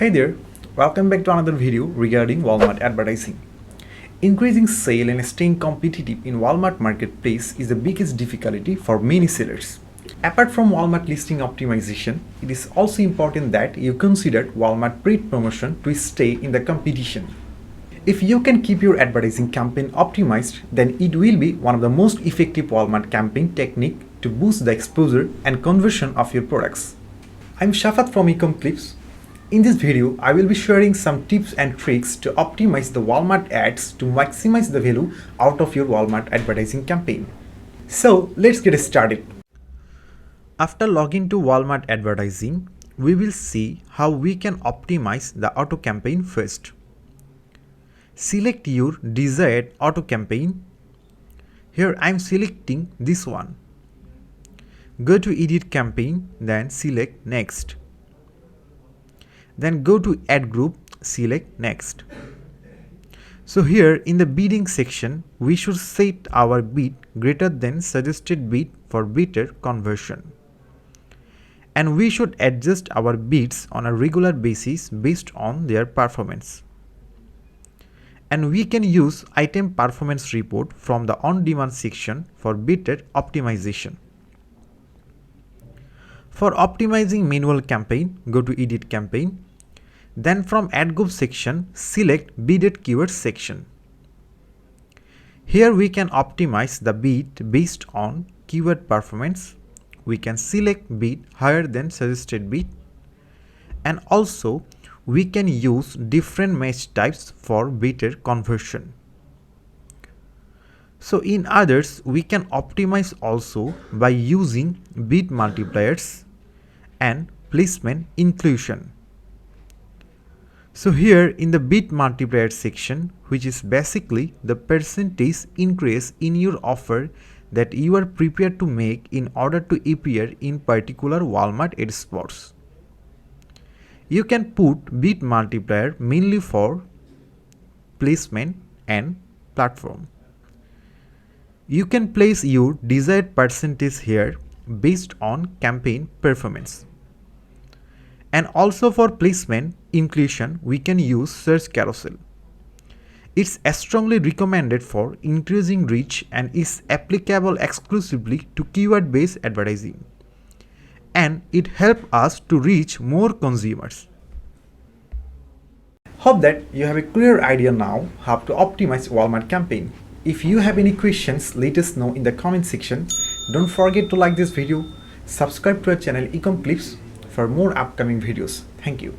Hey there, welcome back to another video regarding Walmart advertising. Increasing sale and staying competitive in Walmart marketplace is the biggest difficulty for many sellers. Apart from Walmart listing optimization, it is also important that you consider Walmart paid promotion to stay in the competition. If you can keep your advertising campaign optimized, then it will be one of the most effective Walmart campaign technique to boost the exposure and conversion of your products. I'm Shafat from Ecomclips. In this video, I will be sharing some tips and tricks to optimize the Walmart ads to maximize the value out of your Walmart advertising campaign. So let's get started. After logging to Walmart advertising, we will see how we can optimize the auto campaign first. Select your desired auto campaign. Here I am selecting this one. Go to edit campaign, then select next. Then go to ad group, select next. So here in the bidding section, we should set our bid greater than suggested bid for better conversion. And we should adjust our bids on a regular basis based on their performance. And we can use item performance report from the on-demand section for better optimization. For optimizing manual campaign, go to edit campaign. Then from ad group section, select bidded keywords section. Here we can optimize the bid based on keyword performance. We can select bid higher than suggested bid. And also we can use different match types for better conversion. So in others, we can optimize also by using bid multipliers and placement inclusion. So here in the bid multiplier section, which is basically the percentage increase in your offer that you are prepared to make in order to appear in particular Walmart ad spots. You can put bid multiplier mainly for placement and platform. You can place your desired percentage here based on campaign performance. And also for placement inclusion, we can use search carousel. It's strongly recommended for increasing reach and is applicable exclusively to keyword-based advertising. And it helps us to reach more consumers. Hope that you have a clear idea now how to optimize Walmart campaign. If you have any questions, let us know in the comment section. Don't forget to like this video, subscribe to our channel Ecomclips for more upcoming videos. Thank you.